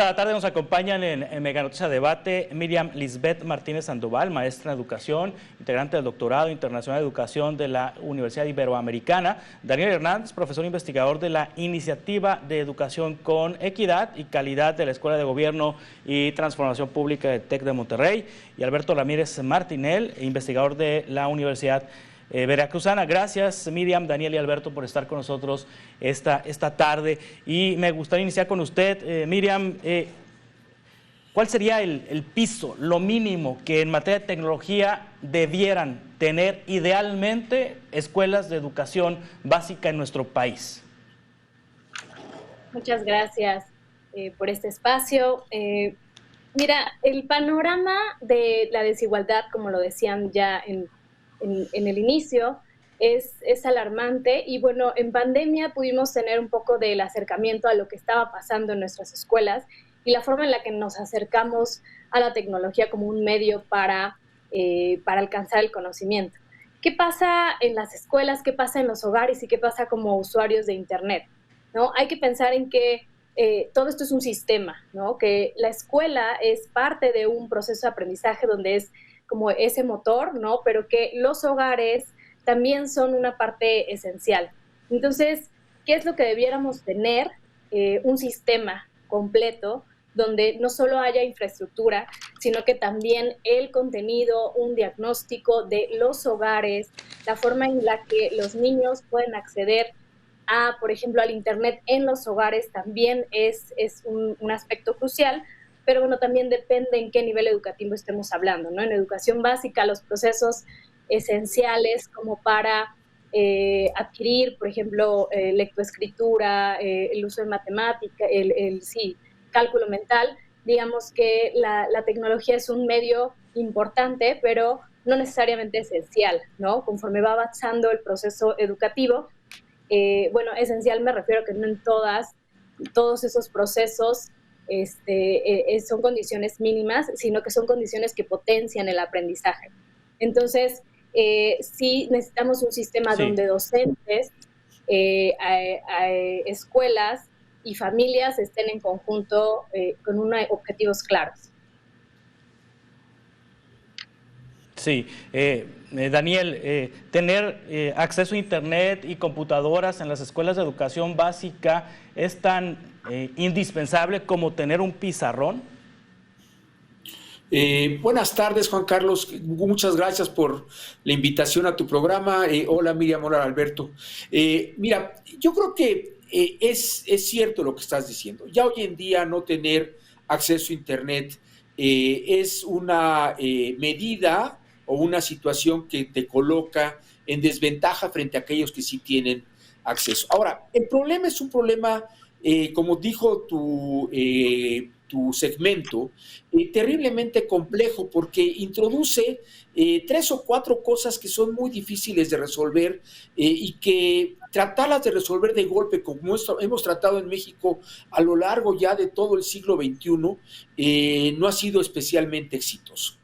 Esta tarde nos acompañan en Mega Noticias Debate Miriam Lisbeth Martínez Sandoval, maestra en educación, integrante del Doctorado Internacional de Educación de la Universidad Iberoamericana; Daniel Hernández, profesor investigador de la Iniciativa de Educación con Equidad y Calidad de la Escuela de Gobierno y Transformación Pública del TEC de Monterrey; y Alberto Ramírez Martinel, investigador de la Universidad Veracruzana. Gracias, Miriam, Daniel y Alberto, por estar con nosotros esta tarde. Y me gustaría iniciar con usted, Miriam. ¿Cuál sería el piso, lo mínimo que en materia de tecnología debieran tener idealmente escuelas de educación básica en nuestro país? Muchas gracias por este espacio. Mira, el panorama de la desigualdad, como lo decían ya en el inicio, es alarmante. Y bueno, en pandemia pudimos tener un poco del acercamiento a lo que estaba pasando en nuestras escuelas y la forma en la que nos acercamos a la tecnología como un medio para alcanzar el conocimiento. ¿Qué pasa en las escuelas? ¿Qué pasa en los hogares? ¿Y qué pasa como usuarios de Internet? ¿No? Hay que pensar en que todo esto es un sistema, ¿no? Que la escuela es parte de un proceso de aprendizaje donde es como ese motor, ¿no? Pero que los hogares también son una parte esencial. Entonces, ¿qué es lo que debiéramos tener? Un sistema completo donde no solo haya infraestructura, sino que también el contenido, un diagnóstico de los hogares, la forma en la que los niños pueden acceder a, por ejemplo, al Internet en los hogares también es un aspecto crucial. Pero bueno, también depende en qué nivel educativo estemos hablando, ¿no? En educación básica, los procesos esenciales como para adquirir, por ejemplo, lectoescritura, el uso de matemática, cálculo mental. Digamos que la tecnología es un medio importante, pero no necesariamente esencial, ¿no? Conforme va avanzando el proceso educativo, bueno, esencial me refiero a que no en todos esos procesos son condiciones mínimas, sino que son condiciones que potencian el aprendizaje. Entonces, sí necesitamos un sistema donde docentes, escuelas y familias estén en conjunto con objetivos claros. Sí, Daniel, tener acceso a Internet y computadoras en las escuelas de educación básica es tan indispensable como tener un pizarrón. Buenas tardes, Juan Carlos. Muchas gracias por la invitación a tu programa. Hola, Miriam, hola, Alberto. Mira, yo creo que es cierto lo que estás diciendo. Ya hoy en día no tener acceso a Internet es una medida o una situación que te coloca en desventaja frente a aquellos que sí tienen acceso. Ahora, el problema es un problema, como dijo tu segmento, terriblemente complejo, porque introduce 3 o 4 cosas que son muy difíciles de resolver y que tratarlas de resolver de golpe, como hemos tratado en México a lo largo ya de todo el siglo XXI, no ha sido especialmente exitoso.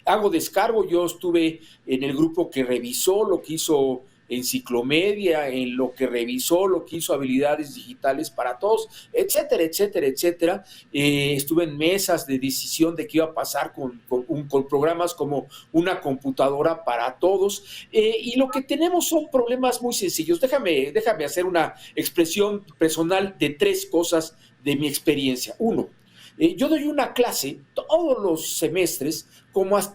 Hago descargo, yo estuve en el grupo que revisó lo que hizo Enciclomedia, en lo que revisó, lo que hizo Habilidades Digitales para Todos, etcétera, etcétera, etcétera. Estuve en mesas de decisión de qué iba a pasar con programas como Una Computadora para Todos, y lo que tenemos son problemas muy sencillos. Déjame hacer una expresión personal de 3 cosas de mi experiencia. 1, yo doy una clase todos los semestres como a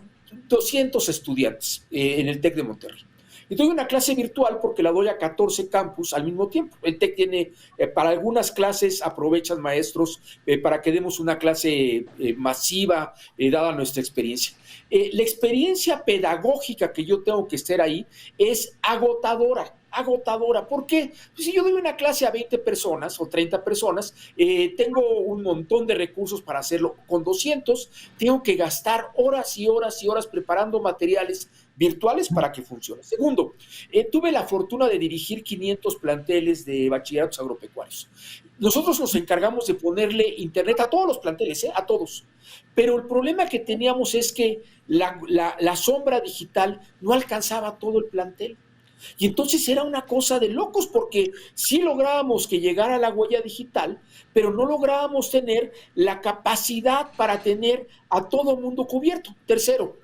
200 estudiantes en el TEC de Monterrey. Y doy una clase virtual porque la doy a 14 campus al mismo tiempo. El TEC tiene, para algunas clases aprovechan maestros para que demos una clase masiva, dada nuestra experiencia. La experiencia pedagógica que yo tengo que estar ahí es agotadora. ¿Por qué? Pues si yo doy una clase a 20 personas o 30 personas, tengo un montón de recursos para hacerlo. Con 200 tengo que gastar horas y horas y horas preparando materiales virtuales para que funcione. Segundo, tuve la fortuna de dirigir 500 planteles de bachilleratos agropecuarios. Nosotros nos encargamos de ponerle Internet a todos los planteles, a todos. Pero el problema que teníamos es que la sombra digital no alcanzaba todo el plantel. Y entonces era una cosa de locos, porque sí lográbamos que llegara la huella digital, pero no lográbamos tener la capacidad para tener a todo mundo cubierto. Tercero,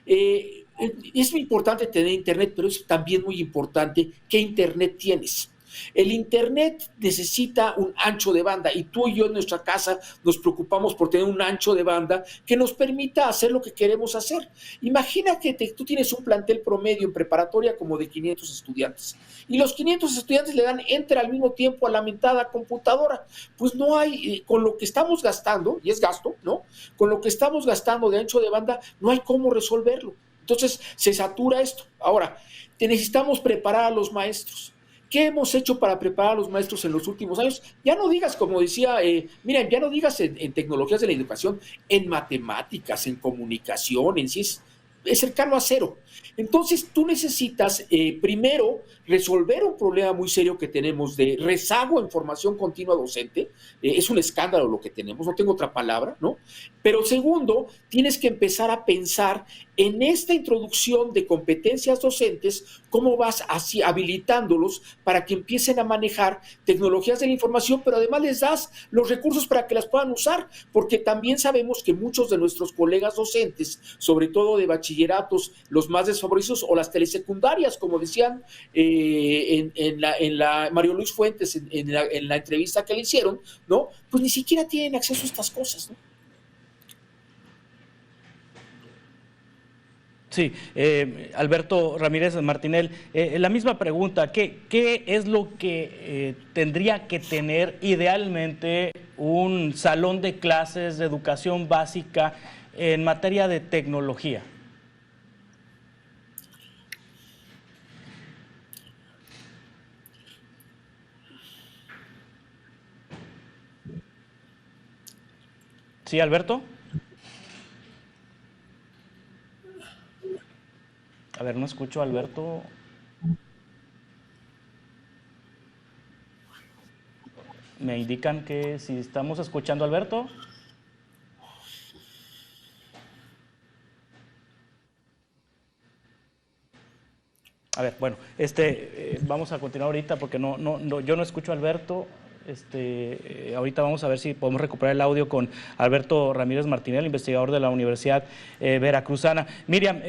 es muy importante tener internet, pero es también muy importante qué internet tienes. El internet necesita un ancho de banda, y tú y yo en nuestra casa nos preocupamos por tener un ancho de banda que nos permita hacer lo que queremos hacer. Imagina que tú tienes un plantel promedio en preparatoria como de 500 estudiantes, y los 500 estudiantes le dan enter al mismo tiempo a la mentada computadora. Pues no hay, con lo que estamos gastando, y es gasto, ¿no? Con lo que estamos gastando de ancho de banda, no hay cómo resolverlo. Entonces se satura esto. Ahora, necesitamos preparar a los maestros. ¿Qué hemos hecho para preparar a los maestros en los últimos años? Ya no digas, como decía, miren, ya no digas en tecnologías de la educación, en matemáticas, en comunicación, en ciencias, es cercano a cero. Entonces tú necesitas primero resolver un problema muy serio que tenemos de rezago en formación continua docente. Es un escándalo lo que tenemos, no tengo otra palabra, ¿no? Pero segundo, tienes que empezar a pensar en esta introducción de competencias docentes, cómo vas así habilitándolos para que empiecen a manejar tecnologías de la información, pero además les das los recursos para que las puedan usar, porque también sabemos que muchos de nuestros colegas docentes, sobre todo de bachilleratos, los más desfavorecidos, o las telesecundarias, como decían en la Mario Luis Fuentes en la entrevista que le hicieron, ¿no? Pues ni siquiera tienen acceso a estas cosas, ¿no? Sí, Alberto Ramírez Martinel, la misma pregunta, ¿qué es lo que tendría que tener idealmente un salón de clases de educación básica en materia de tecnología? Sí, Alberto. A ver, no escucho a Alberto. Me indican que si estamos escuchando a Alberto. A ver, bueno, vamos a continuar ahorita porque yo no escucho a Alberto. Ahorita vamos a ver si podemos recuperar el audio con Alberto Ramírez Martinel, investigador de la Universidad Veracruzana. Miriam,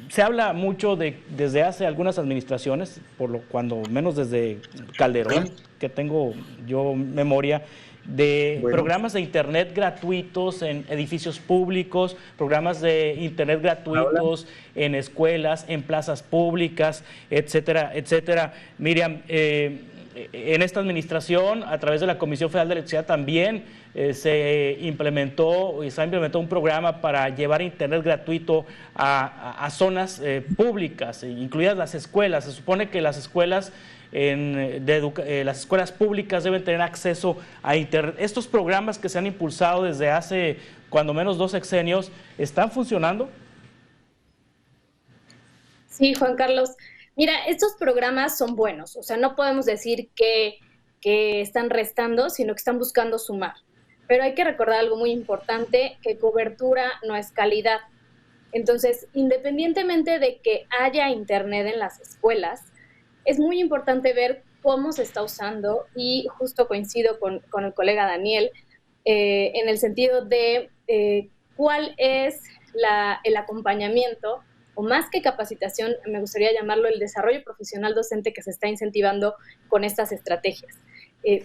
se habla mucho desde hace algunas administraciones, cuando menos desde Calderón, que tengo yo memoria, de programas de internet gratuitos en edificios públicos, programas de internet gratuitos en escuelas, en plazas públicas, etcétera, etcétera. Miriam, en esta administración, a través de la Comisión Federal de Electricidad, también se ha implementado un programa para llevar internet gratuito a zonas públicas, incluidas las escuelas. Se supone que las escuelas las escuelas públicas deben tener acceso a internet. Estos programas que se han impulsado desde hace cuando menos 2 sexenios, ¿están funcionando? Sí, Juan Carlos. Mira, estos programas son buenos, o sea, no podemos decir que están restando, sino que están buscando sumar. Pero hay que recordar algo muy importante, que cobertura no es calidad. Entonces, independientemente de que haya internet en las escuelas, es muy importante ver cómo se está usando, y justo coincido con el colega Daniel en el sentido de cuál es el acompañamiento, o más que capacitación, me gustaría llamarlo el desarrollo profesional docente que se está incentivando con estas estrategias.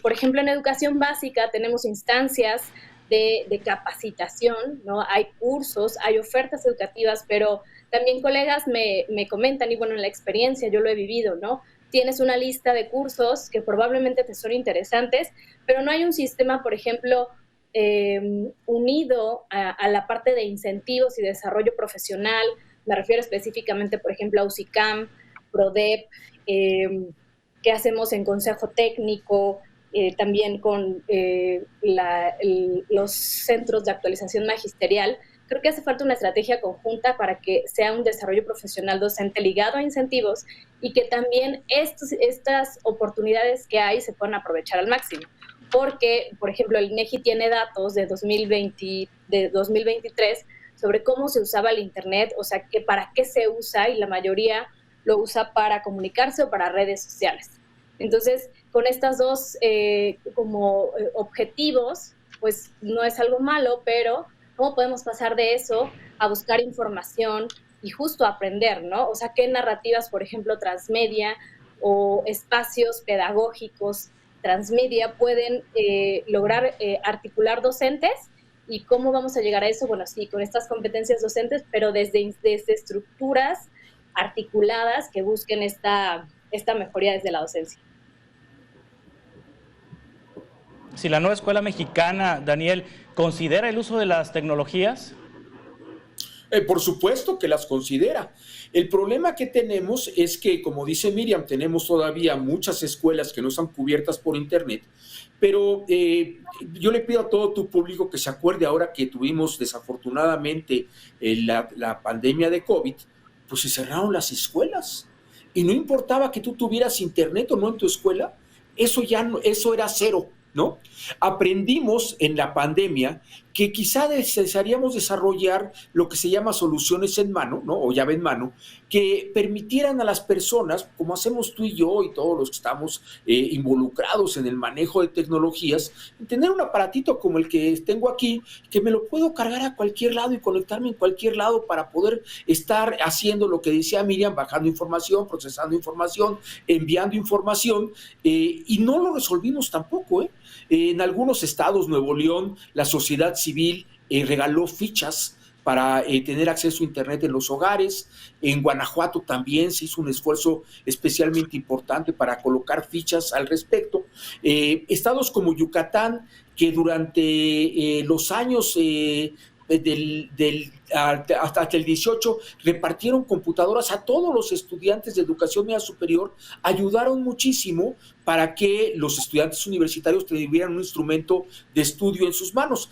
Por ejemplo, en educación básica tenemos instancias de capacitación, ¿no? Hay cursos, hay ofertas educativas, pero también colegas me comentan, y bueno, en la experiencia yo lo he vivido, ¿no? Tienes una lista de cursos que probablemente te son interesantes, pero no hay un sistema, por ejemplo, unido a la parte de incentivos y desarrollo profesional. Me refiero específicamente, por ejemplo, a UCICAM, PRODEP, qué hacemos en Consejo Técnico, también con los centros de actualización magisterial. Creo que hace falta una estrategia conjunta para que sea un desarrollo profesional docente ligado a incentivos, y que también estas oportunidades que hay se puedan aprovechar al máximo. Porque, por ejemplo, el INEGI tiene datos de 2023 sobre cómo se usaba el internet, o sea, que para qué se usa, y la mayoría lo usa para comunicarse o para redes sociales. Entonces, con estos dos objetivos, pues no es algo malo, pero ¿cómo podemos pasar de eso a buscar información y justo aprender, ¿no? O sea, ¿qué narrativas, por ejemplo, transmedia o espacios pedagógicos transmedia pueden lograr articular docentes? ¿Y cómo vamos a llegar a eso? Bueno, sí, con estas competencias docentes, pero desde estructuras articuladas que busquen esta mejoría desde la docencia. Si la nueva escuela mexicana, Daniel, considera el uso de las tecnologías. Por supuesto que las considera. El problema que tenemos es que, como dice Miriam, tenemos todavía muchas escuelas que no están cubiertas por Internet, pero yo le pido a todo tu público que se acuerde ahora que tuvimos desafortunadamente la pandemia de COVID, pues se cerraron las escuelas y no importaba que tú tuvieras Internet o no en tu escuela, eso era cero, ¿no? Aprendimos en la pandemia que quizá desearíamos desarrollar lo que se llama soluciones en mano, ¿no? O llave en mano, que permitieran a las personas, como hacemos tú y yo y todos los que estamos involucrados en el manejo de tecnologías, tener un aparatito como el que tengo aquí, que me lo puedo cargar a cualquier lado y conectarme en cualquier lado para poder estar haciendo lo que decía Miriam, bajando información, procesando información, enviando información, y no lo resolvimos tampoco, ¿eh? En algunos estados, Nuevo León, la sociedad civil regaló fichas para tener acceso a Internet en los hogares. En Guanajuato también se hizo un esfuerzo especialmente importante para colocar fichas al respecto. Estados como Yucatán, que durante los años hasta el 18 repartieron computadoras a todos los estudiantes de educación media superior, ayudaron muchísimo para que los estudiantes universitarios tuvieran un instrumento de estudio en sus manos.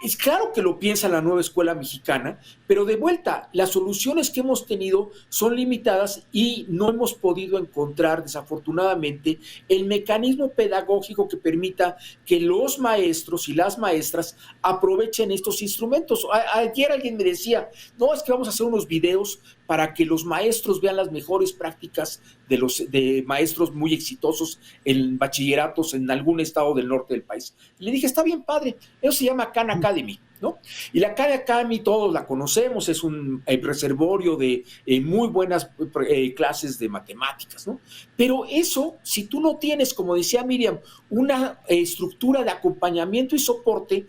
Es claro que lo piensa la nueva escuela mexicana, pero de vuelta, las soluciones que hemos tenido son limitadas y no hemos podido encontrar, desafortunadamente, el mecanismo pedagógico que permita que los maestros y las maestras aprovechen estos instrumentos. Ayer alguien me decía, no, es que vamos a hacer unos videos para que los maestros vean las mejores prácticas de maestros muy exitosos en bachilleratos en algún estado del norte del país. Y le dije, está bien padre, eso se llama Khan Academy, ¿no? Y la Khan Academy todos la conocemos, es un reservorio de muy buenas clases de matemáticas, ¿no? Pero eso, si tú no tienes, como decía Miriam, una estructura de acompañamiento y soporte,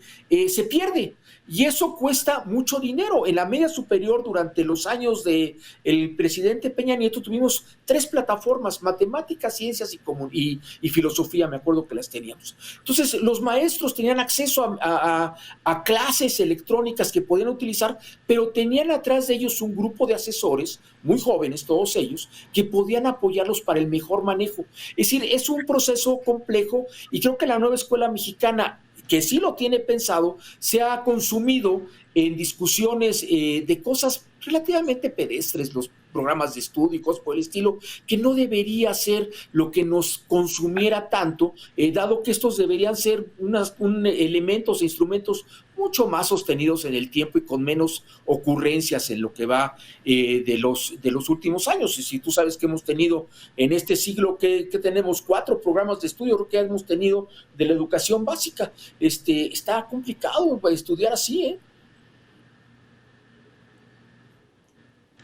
se pierde. Y eso cuesta mucho dinero. En la media superior, durante los años del presidente Peña Nieto, tuvimos 3 plataformas: matemáticas, ciencias y filosofía, me acuerdo que las teníamos. Entonces, los maestros tenían acceso a clases electrónicas que podían utilizar, pero tenían atrás de ellos un grupo de asesores, muy jóvenes todos ellos, que podían apoyarlos para el mejor manejo. Es decir, es un proceso complejo y creo que la nueva escuela mexicana, que sí lo tiene pensado, se ha consumido en discusiones de cosas relativamente pedestres, los programas de estudio y cosas por el estilo, que no debería ser lo que nos consumiera tanto, dado que estos deberían ser elementos e instrumentos mucho más sostenidos en el tiempo y con menos ocurrencias en lo que va de los últimos años. Y si tú sabes que hemos tenido en este siglo que tenemos 4 programas de estudio, creo que hemos tenido de la educación básica. Está complicado estudiar así, ¿eh?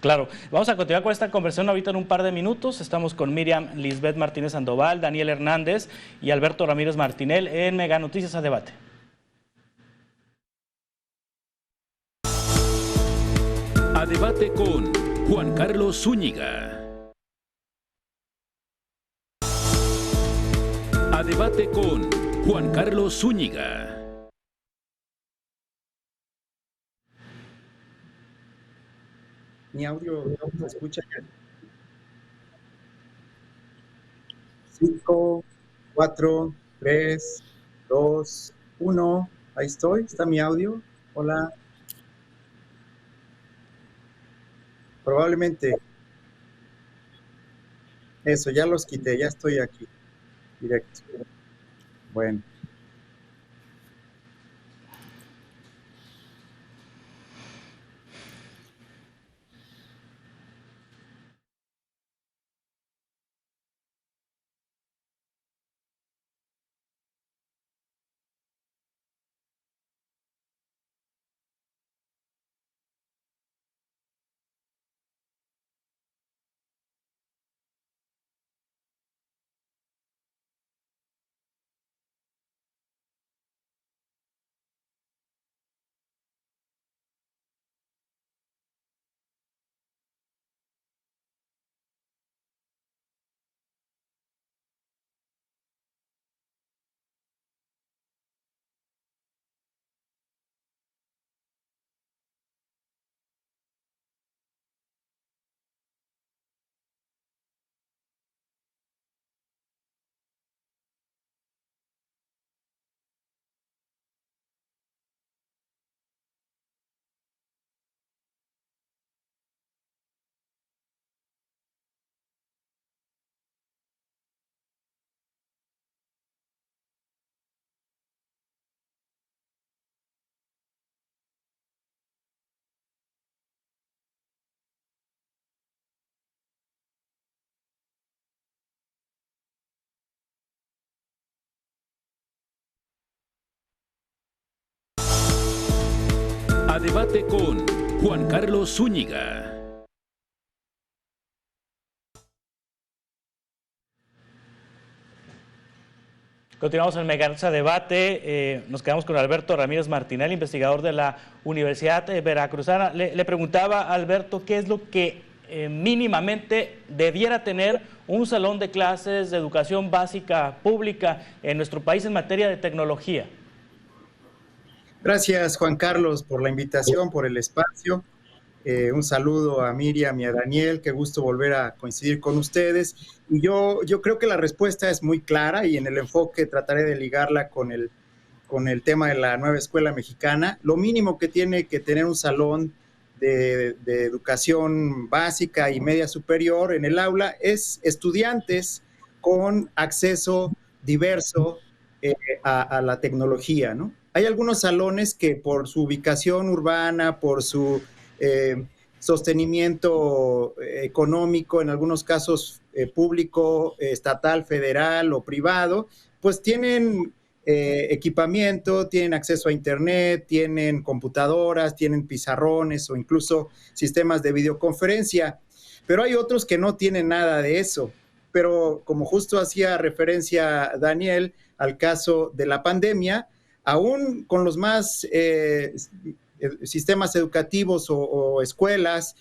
Claro, vamos a continuar con esta conversación ahorita en un par de minutos. Estamos con Miriam Lisbeth Martínez Sandoval, Daniel Hernández y Alberto Ramírez Martinel en Mega Noticias a Debate. A Debate con Juan Carlos Zúñiga. A Debate con Juan Carlos Zúñiga. Mi audio no se escucha ya. 5, 4, 3, 2, 1. Ahí estoy. ¿Está mi audio? Hola. Probablemente. Eso, ya los quité. Ya estoy aquí. Directo. Bueno. A debate con Juan Carlos Zúñiga. Continuamos en Meganoche Debate. Nos quedamos con Alberto Ramírez Martinelli, investigador de la Universidad Veracruzana. Le preguntaba a Alberto qué es lo que mínimamente debiera tener un salón de clases de educación básica pública en nuestro país en materia de tecnología. Gracias, Juan Carlos, por la invitación, por el espacio. Un saludo a Miriam y a Daniel, qué gusto volver a coincidir con ustedes. Y yo creo que la respuesta es muy clara y en el enfoque trataré de ligarla con el tema de la nueva escuela mexicana. Lo mínimo que tiene que tener un salón de educación básica y media superior en el aula es estudiantes con acceso diverso a la tecnología, ¿no? Hay algunos salones que por su ubicación urbana, por su sostenimiento económico, en algunos casos público, estatal, federal o privado, pues tienen equipamiento, tienen acceso a internet, tienen computadoras, tienen pizarrones o incluso sistemas de videoconferencia, pero hay otros que no tienen nada de eso. Pero como justo hacía referencia Daniel al caso de la pandemia, aún con los más sistemas educativos o escuelas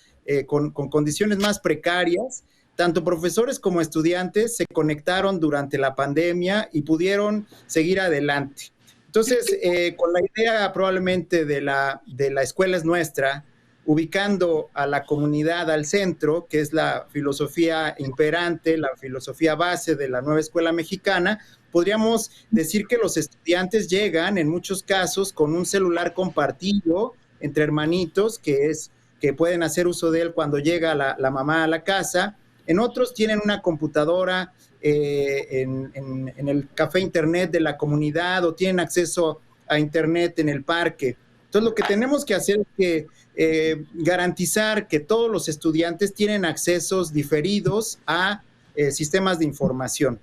con condiciones más precarias, tanto profesores como estudiantes se conectaron durante la pandemia y pudieron seguir adelante. Entonces, con la idea probablemente de la escuela es nuestra, ubicando a la comunidad al centro, que es la filosofía imperante, la filosofía base de la nueva escuela mexicana, podríamos decir que los estudiantes llegan en muchos casos con un celular compartido entre hermanitos, que pueden hacer uso de él cuando llega la mamá a la casa. En otros tienen una computadora en el café internet de la comunidad o tienen acceso a internet en el parque. Entonces lo que tenemos que hacer es que garantizar que todos los estudiantes tienen accesos diferidos a sistemas de información.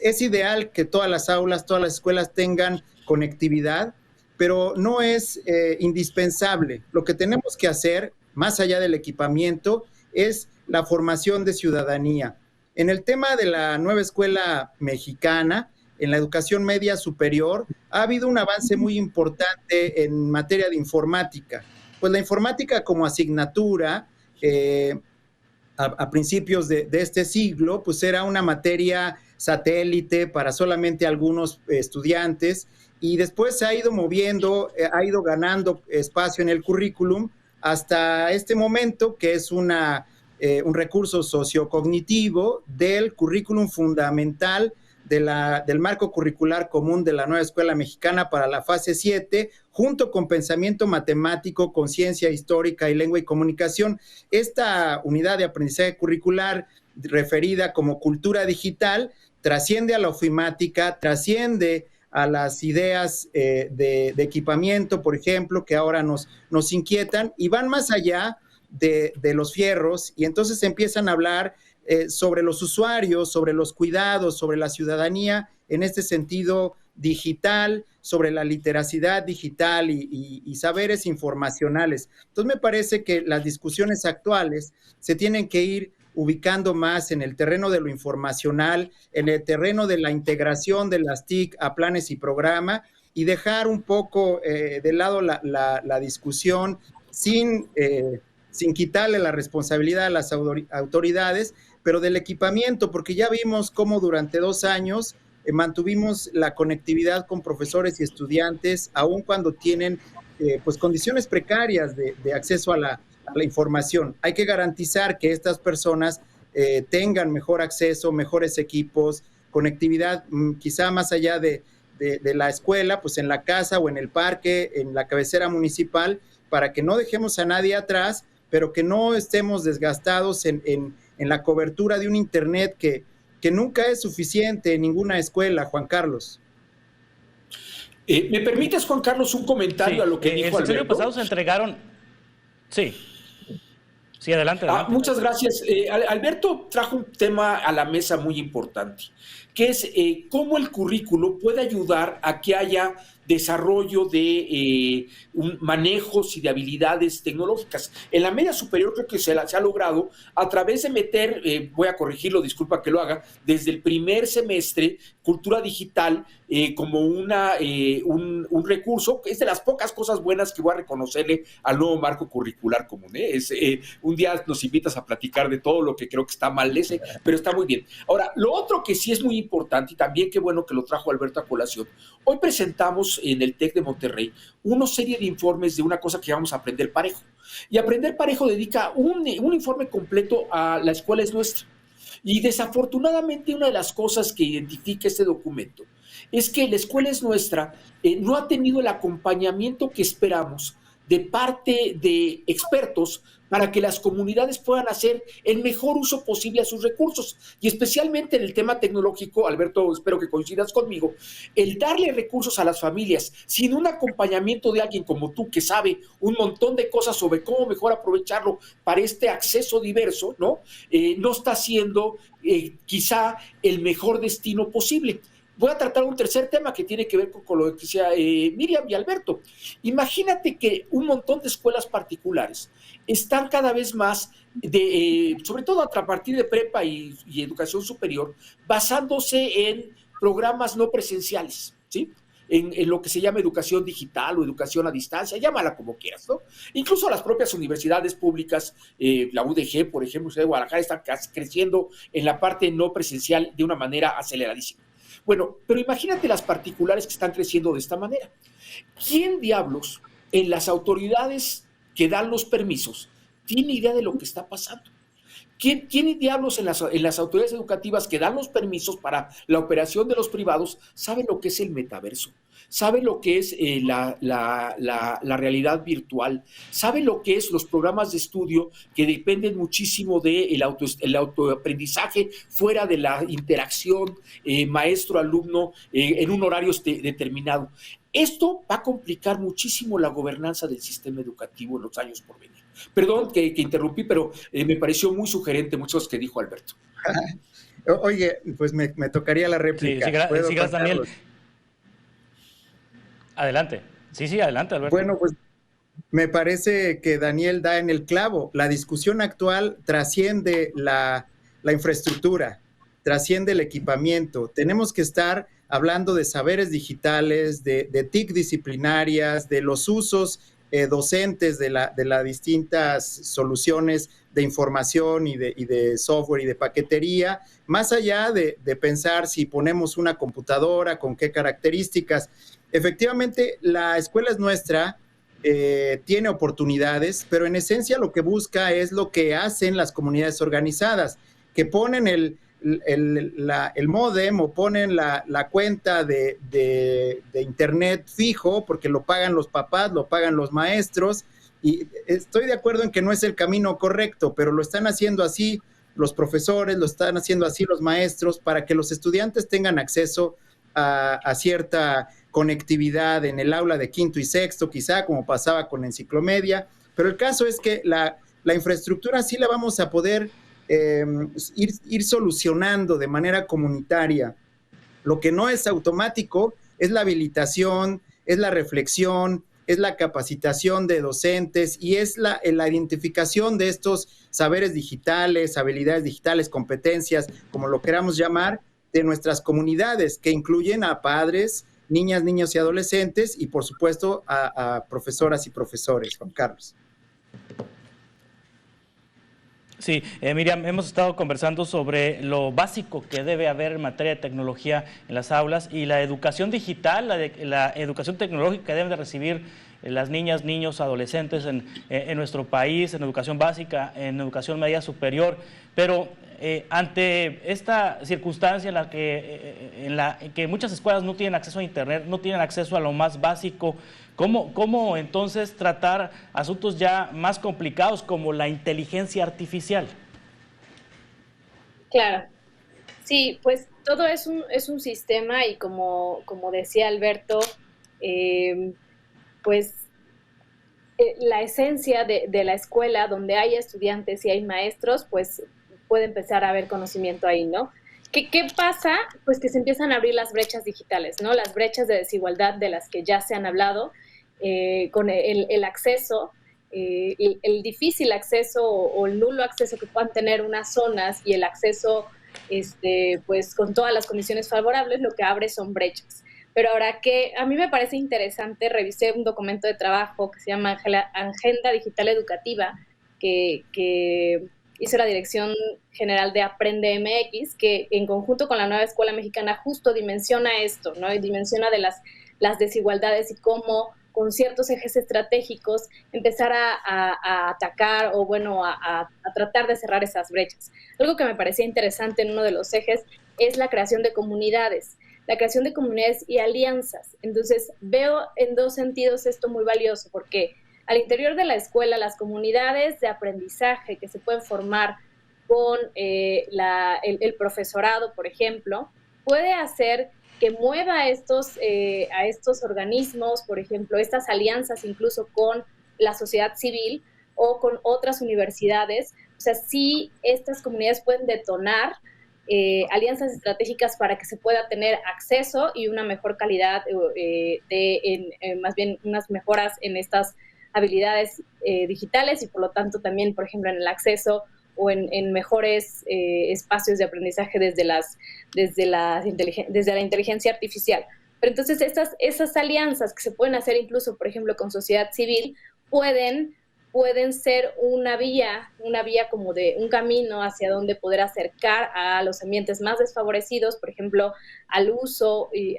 Es ideal que todas las aulas, todas las escuelas tengan conectividad, pero no es indispensable. Lo que tenemos que hacer, más allá del equipamiento, es la formación de ciudadanía. En el tema de la nueva escuela mexicana, en la educación media superior, ha habido un avance muy importante en materia de informática. Pues la informática como asignatura, a principios de este siglo, pues era una materia satélite para solamente algunos estudiantes y después se ha ido moviendo, ha ido ganando espacio en el currículum hasta este momento, que es un recurso sociocognitivo del currículum fundamental del marco curricular común de la nueva escuela mexicana para la fase 7, junto con pensamiento matemático, conciencia histórica y lengua y comunicación. Esta unidad de aprendizaje curricular, referida como cultura digital, trasciende a la ofimática, trasciende a las ideas de equipamiento, por ejemplo, que ahora nos inquietan y van más allá de los fierros, y entonces empiezan a hablar sobre los usuarios, sobre los cuidados, sobre la ciudadanía en este sentido digital, sobre la literacidad digital y saberes informacionales. Entonces me parece que las discusiones actuales se tienen que ir ubicando más en el terreno de lo informacional, en el terreno de la integración de las TIC a planes y programa, y dejar un poco de lado la discusión sin quitarle la responsabilidad a las autoridades, pero del equipamiento, porque ya vimos cómo durante 2 años mantuvimos la conectividad con profesores y estudiantes, aun cuando tienen pues condiciones precarias de acceso a la información. Hay que garantizar que estas personas tengan mejor acceso, mejores equipos, conectividad quizá más allá de la escuela, pues en la casa o en el parque, en la cabecera municipal, para que no dejemos a nadie atrás, pero que no estemos desgastados en la cobertura de un internet que nunca es suficiente en ninguna escuela, Juan Carlos. ¿Me permites, Juan Carlos, un comentario a lo que dijo Alberto? El año pasado se entregaron... Sí, adelante. Muchas gracias. Alberto trajo un tema a la mesa muy importante, que es cómo el currículo puede ayudar a que haya desarrollo de manejos y de habilidades tecnológicas. En la media superior creo que se ha logrado a través de meter, voy a corregirlo, disculpa que lo haga, desde el primer semestre, cultura digital como un recurso, que es de las pocas cosas buenas que voy a reconocerle al nuevo marco curricular común. Un día nos invitas a platicar de todo lo que creo que está mal pero está muy bien. Ahora, lo otro que sí es muy importante, y también qué bueno que lo trajo Alberto a colación, hoy presentamos en el TEC de Monterrey una serie de informes de una cosa que llamamos Aprender Parejo. Y Aprender Parejo dedica un informe completo a La Escuela es Nuestra. Y desafortunadamente una de las cosas que identifica este documento es que La Escuela es Nuestra no ha tenido el acompañamiento que esperamos de parte de expertos para que las comunidades puedan hacer el mejor uso posible a sus recursos. Y especialmente en el tema tecnológico, Alberto, espero que coincidas conmigo, el darle recursos a las familias sin un acompañamiento de alguien como tú que sabe un montón de cosas sobre cómo mejor aprovecharlo para este acceso diverso, ¿no? No está siendo quizá el mejor destino posible. Voy a tratar un tercer tema que tiene que ver con lo que decía Miriam y Alberto. Imagínate que un montón de escuelas particulares están cada vez más, sobre todo a partir de prepa y educación superior, basándose en programas no presenciales, ¿sí? En lo que se llama educación digital o educación a distancia, llámala como quieras, ¿no? Incluso las propias universidades públicas, la UDG, por ejemplo, de Guadalajara, están creciendo en la parte no presencial de una manera aceleradísima. Bueno, pero imagínate las particulares que están creciendo de esta manera. ¿Quién diablos en las autoridades que dan los permisos tiene idea de lo que está pasando? ¿Quién diablos en las autoridades educativas que dan los permisos para la operación de los privados sabe lo que es el metaverso? ¿Sabe lo que es la realidad virtual? ¿Sabe lo que es los programas de estudio que dependen muchísimo del autoaprendizaje fuera de la interacción maestro-alumno en un horario determinado? Esto va a complicar muchísimo la gobernanza del sistema educativo en los años por venir. Perdón que interrumpí, pero me pareció muy sugerente muchas cosas que dijo Alberto. Oye, pues me tocaría la réplica. Sí, gracias, Daniel. Adelante. Sí, adelante, Alberto. Bueno, pues me parece que Daniel da en el clavo. La discusión actual trasciende la infraestructura, trasciende el equipamiento. Tenemos que estar hablando de saberes digitales, de TIC disciplinarias, de los usos docentes de las distintas soluciones de información y de software y de paquetería, más allá de pensar si ponemos una computadora, con qué características. Efectivamente, la Escuela es Nuestra, tiene oportunidades, pero en esencia lo que busca es lo que hacen las comunidades organizadas, que ponen el módem o ponen la cuenta de internet fijo, porque lo pagan los papás, lo pagan los maestros, y estoy de acuerdo en que no es el camino correcto, pero lo están haciendo así los profesores, lo están haciendo así los maestros, para que los estudiantes tengan acceso a cierta conectividad en el aula de quinto y sexto, quizá como pasaba con Enciclomedia, pero el caso es que la infraestructura sí la vamos a poder ir solucionando de manera comunitaria. Lo que no es automático es la habilitación, es la reflexión, es la capacitación de docentes y es la identificación de estos saberes digitales, habilidades digitales, competencias, como lo queramos llamar, de nuestras comunidades, que incluyen a padres, niñas, niños y adolescentes y, por supuesto, a profesoras y profesores. Juan Carlos. Sí, Miriam, hemos estado conversando sobre lo básico que debe haber en materia de tecnología en las aulas y la educación digital, la educación tecnológica que deben de recibir las niñas, niños, adolescentes en nuestro país, en educación básica, en educación media superior, pero ante esta circunstancia en la que muchas escuelas no tienen acceso a Internet, no tienen acceso a lo más básico, ¿cómo entonces tratar asuntos ya más complicados como la inteligencia artificial? Claro, sí, pues todo es un sistema y como decía Alberto, pues la esencia de la escuela, donde hay estudiantes y hay maestros, pues puede empezar a haber conocimiento ahí, ¿no? ¿Qué pasa? Pues que se empiezan a abrir las brechas digitales, ¿no? Las brechas de desigualdad de las que ya se han hablado, con el acceso, el difícil acceso o el nulo acceso que puedan tener unas zonas y el acceso pues con todas las condiciones favorables, lo que abre son brechas. Pero ahora que a mí me parece interesante, revisé un documento de trabajo que se llama Agenda Digital Educativa, que hizo la Dirección General de Aprende MX, que en conjunto con la Nueva Escuela Mexicana justo dimensiona esto, ¿no? Y dimensiona de las desigualdades y cómo con ciertos ejes estratégicos empezar a atacar o, bueno, a tratar de cerrar esas brechas. Algo que me parecía interesante en uno de los ejes es la creación de comunidades. La creación de comunidades y alianzas. Entonces, veo en dos sentidos esto muy valioso, porque al interior de la escuela, las comunidades de aprendizaje que se pueden formar con el profesorado, por ejemplo, puede hacer que mueva a estos organismos, por ejemplo, estas alianzas incluso con la sociedad civil o con otras universidades. O sea, sí, estas comunidades pueden detonar alianzas estratégicas para que se pueda tener acceso y una mejor calidad, más bien unas mejoras en estas habilidades digitales y por lo tanto también, por ejemplo, en el acceso o en mejores espacios de aprendizaje desde la inteligencia artificial. Pero entonces esas alianzas que se pueden hacer incluso, por ejemplo, con sociedad civil, pueden ser una vía como de un camino hacia donde poder acercar a los ambientes más desfavorecidos, por ejemplo, al uso y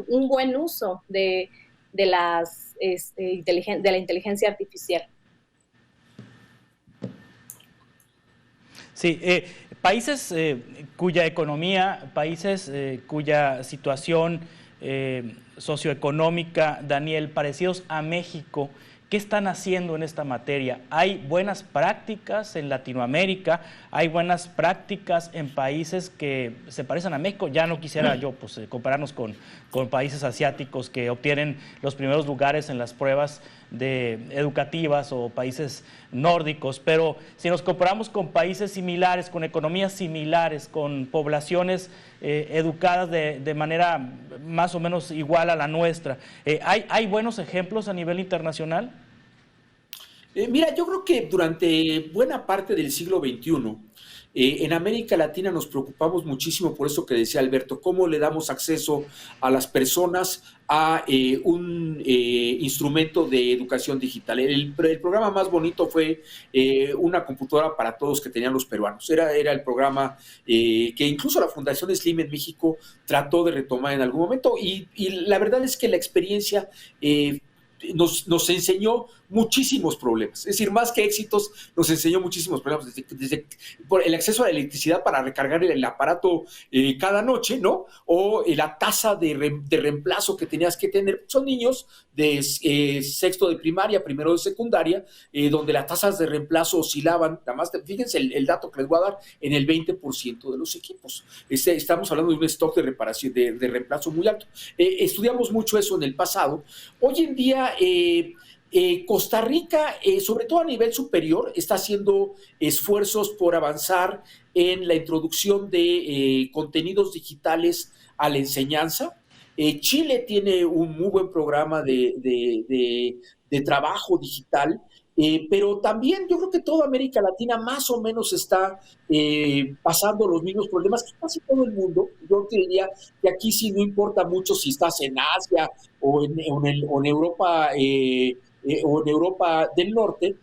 un buen uso de la inteligencia artificial. Sí, países cuya economía, países cuya situación socioeconómica, Daniel, parecidos a México, ¿qué están haciendo en esta materia? ¿Hay buenas prácticas en Latinoamérica? ¿Hay buenas prácticas en países que se parecen a México? Ya no quisiera yo compararnos con países asiáticos que obtienen los primeros lugares en las pruebas educativas o países nórdicos, pero si nos comparamos con países similares, con economías similares, con poblaciones educadas de manera más o menos igual a la nuestra, ¿hay buenos ejemplos a nivel internacional? Mira, yo creo que durante buena parte del siglo XXI, en América Latina nos preocupamos muchísimo por eso que decía Alberto, cómo le damos acceso a las personas a un instrumento de educación digital. El programa más bonito fue una computadora para todos que tenían los peruanos. Era el programa que incluso la Fundación Slim en México trató de retomar en algún momento y la verdad es que la experiencia nos enseñó muchísimos problemas, es decir, más que éxitos, nos enseñó muchísimos problemas, desde por el acceso a la electricidad para recargar el aparato cada noche, ¿no? O la tasa de reemplazo que tenías que tener. Son niños de sexto de primaria, primero de secundaria, donde las tasas de reemplazo oscilaban, nada más, fíjense el dato que les voy a dar, en el 20% de los equipos. Estamos hablando de un stock de reparación, de reemplazo muy alto. Estudiamos mucho eso en el pasado. Hoy en día, Costa Rica, sobre todo a nivel superior, está haciendo esfuerzos por avanzar en la introducción de contenidos digitales a la enseñanza. Chile tiene un muy buen programa de trabajo digital, pero también yo creo que toda América Latina más o menos está pasando los mismos problemas que casi todo el mundo. Yo te diría que aquí sí no importa mucho si estás en Asia o en Europa, o en Europa del Norte,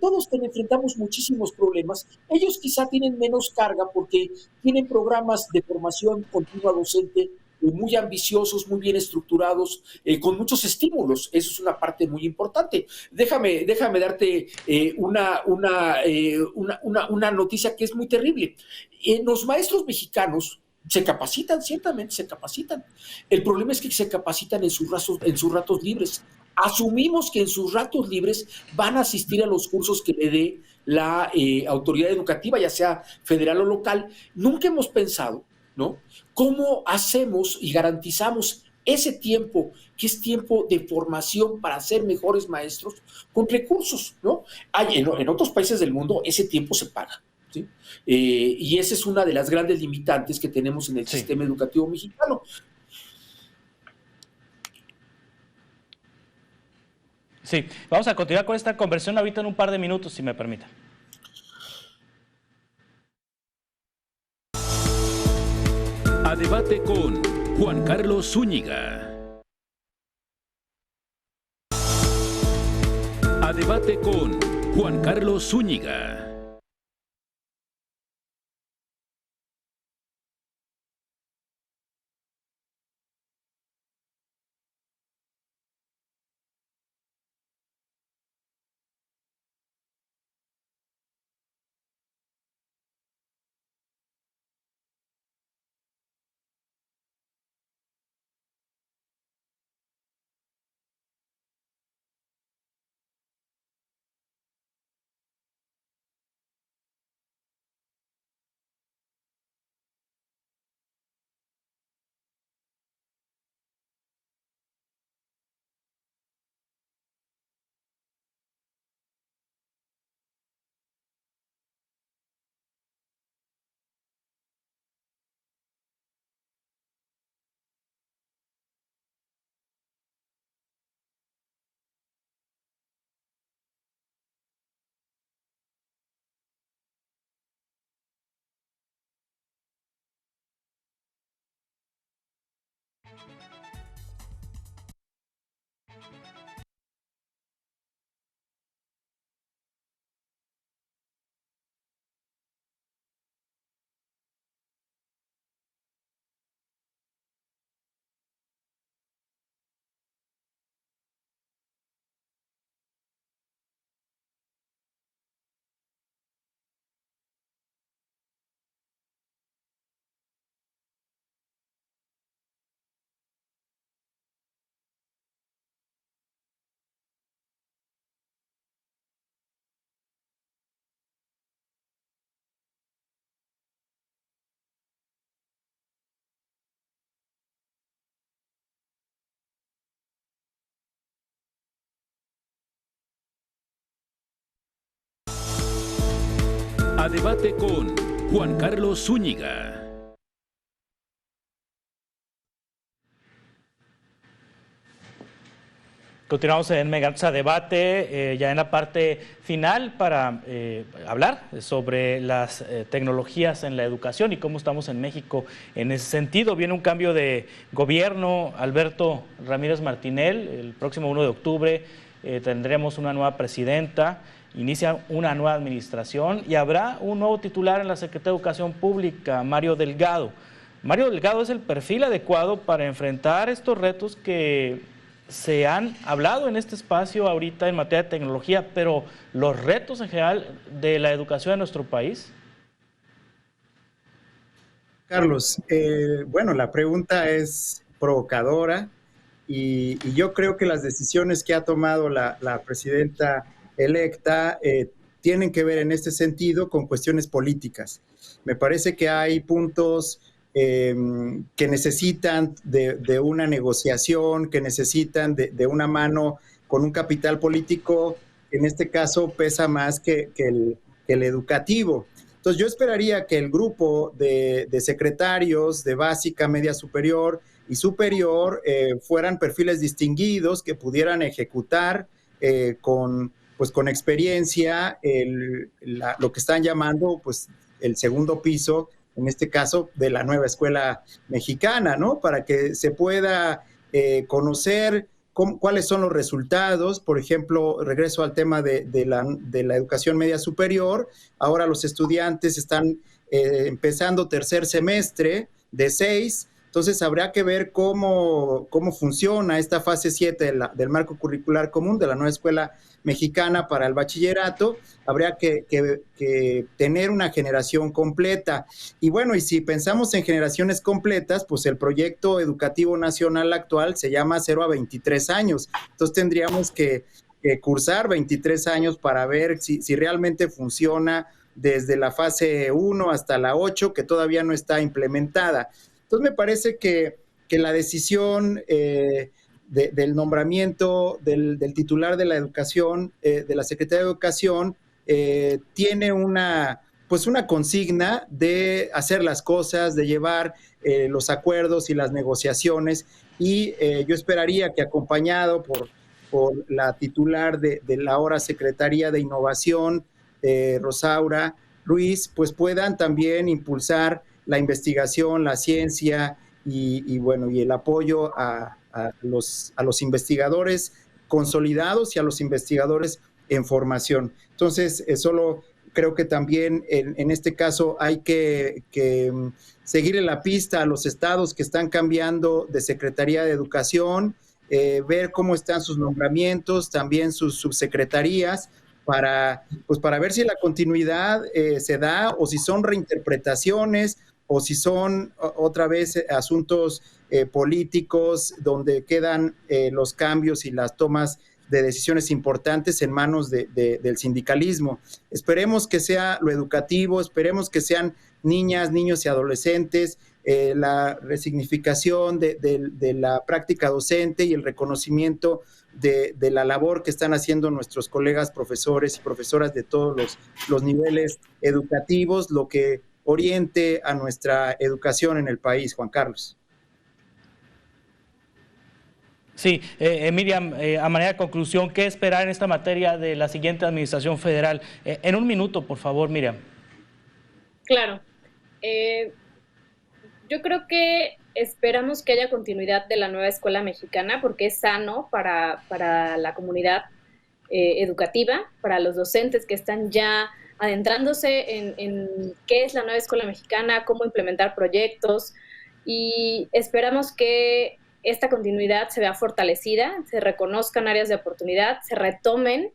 todos enfrentamos muchísimos problemas. Ellos quizá tienen menos carga porque tienen programas de formación continua docente muy ambiciosos, muy bien estructurados, con muchos estímulos. Eso es una parte muy importante. Déjame darte una noticia que es muy terrible. Los maestros mexicanos se capacitan, ciertamente se capacitan. El problema es que se capacitan en sus ratos libres. Asumimos que en sus ratos libres van a asistir a los cursos que le dé la autoridad educativa, ya sea federal o local. Nunca hemos pensado, ¿no?, cómo hacemos y garantizamos ese tiempo, que es tiempo de formación para ser mejores maestros, con recursos, ¿no? En otros países del mundo ese tiempo se paga. ¿sí? Y esa es una de las grandes limitantes que tenemos en el sistema educativo mexicano. Sí, vamos a continuar con esta conversión ahorita en un par de minutos, si me permiten. A debate con Juan Carlos Zúñiga. A debate con Juan Carlos Zúñiga. A debate con Juan Carlos Zúñiga. Continuamos en Meganuts a debate, ya en la parte final para hablar sobre las tecnologías en la educación y cómo estamos en México en ese sentido. Viene un cambio de gobierno, Alberto Ramírez Martinel, el próximo 1 de octubre tendremos una nueva presidenta, inicia una nueva administración y habrá un nuevo titular en la Secretaría de Educación Pública, Mario Delgado. Mario Delgado es el perfil adecuado para enfrentar estos retos que se han hablado en este espacio ahorita en materia de tecnología, pero los retos en general de la educación en nuestro país. Carlos, bueno, la pregunta es provocadora y yo creo que las decisiones que ha tomado la presidenta electa tienen que ver en este sentido con cuestiones políticas. Me parece que hay puntos que necesitan de una negociación, que necesitan de una mano con un capital político, que en este caso pesa más que el educativo. Entonces yo esperaría que el grupo de secretarios de básica, media superior y superior fueran perfiles distinguidos que pudieran ejecutar con experiencia lo que están llamando pues, el segundo piso, en este caso, de la nueva escuela mexicana, ¿no? Para que se pueda conocer cuáles son los resultados. Por ejemplo, regreso al tema de la educación media superior. Ahora los estudiantes están empezando tercer semestre de 6, entonces habrá que ver cómo funciona esta fase 7 del marco curricular común de la nueva escuela mexicana para el bachillerato. Habría que tener una generación completa. Y bueno, y si pensamos en generaciones completas, pues el proyecto educativo nacional actual se llama 0 a 23 años. Entonces tendríamos que cursar 23 años para ver si realmente funciona desde la fase 1 hasta la 8, que todavía no está implementada. Entonces me parece que la decisión del nombramiento del titular de la educación, de la Secretaría de Educación, tiene una pues una consigna de hacer las cosas, de llevar los acuerdos y las negociaciones, y yo esperaría que acompañado por la titular de la ahora Secretaría de Innovación, Rosaura Ruiz, pues puedan también impulsar la investigación, la ciencia y el apoyo a los investigadores consolidados y a los investigadores en formación. Entonces, solo creo que también en este caso hay que seguirle la pista a los estados que están cambiando de Secretaría de Educación, ver cómo están sus nombramientos, también sus subsecretarías, para ver si la continuidad se da, o si son reinterpretaciones, o si son otra vez asuntos políticos donde quedan los cambios y las tomas de decisiones importantes en manos del sindicalismo. Esperemos que sea lo educativo, esperemos que sean niñas, niños y adolescentes, la resignificación de la práctica docente y el reconocimiento de la labor que están haciendo nuestros colegas profesores y profesoras de todos los niveles educativos, lo que oriente a nuestra educación en el país, Juan Carlos. Sí, Miriam, a manera de conclusión, ¿qué esperar en esta materia de la siguiente administración federal? En un minuto, por favor, Miriam. Claro. Yo creo que esperamos que haya continuidad de la nueva escuela mexicana, porque es sano para la comunidad educativa, para los docentes que están ya adentrándose en qué es la nueva escuela mexicana, cómo implementar proyectos, y esperamos que esta continuidad se vea fortalecida, se reconozcan áreas de oportunidad, se retomen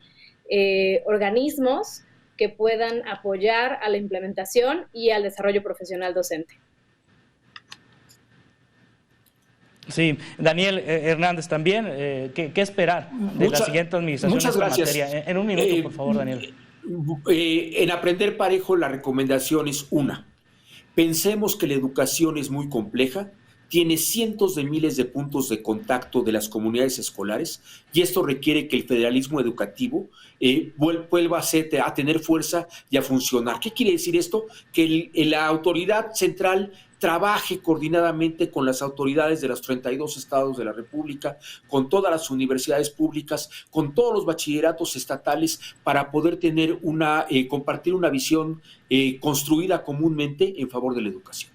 organismos que puedan apoyar a la implementación y al desarrollo profesional docente. Sí, Daniel Hernández también, ¿qué esperar de la siguiente administración? Muchas gracias. Materia? En un minuto, por favor, Daniel. En Aprender Parejo, la recomendación es una: pensemos que la educación es muy compleja, tiene cientos de miles de puntos de contacto de las comunidades escolares, y esto requiere que el federalismo educativo vuelva a tener fuerza y a funcionar. ¿Qué quiere decir esto? Que la autoridad central trabaje coordinadamente con las autoridades de los 32 estados de la República, con todas las universidades públicas, con todos los bachilleratos estatales, para poder tener compartir una visión construida comúnmente en favor de la educación.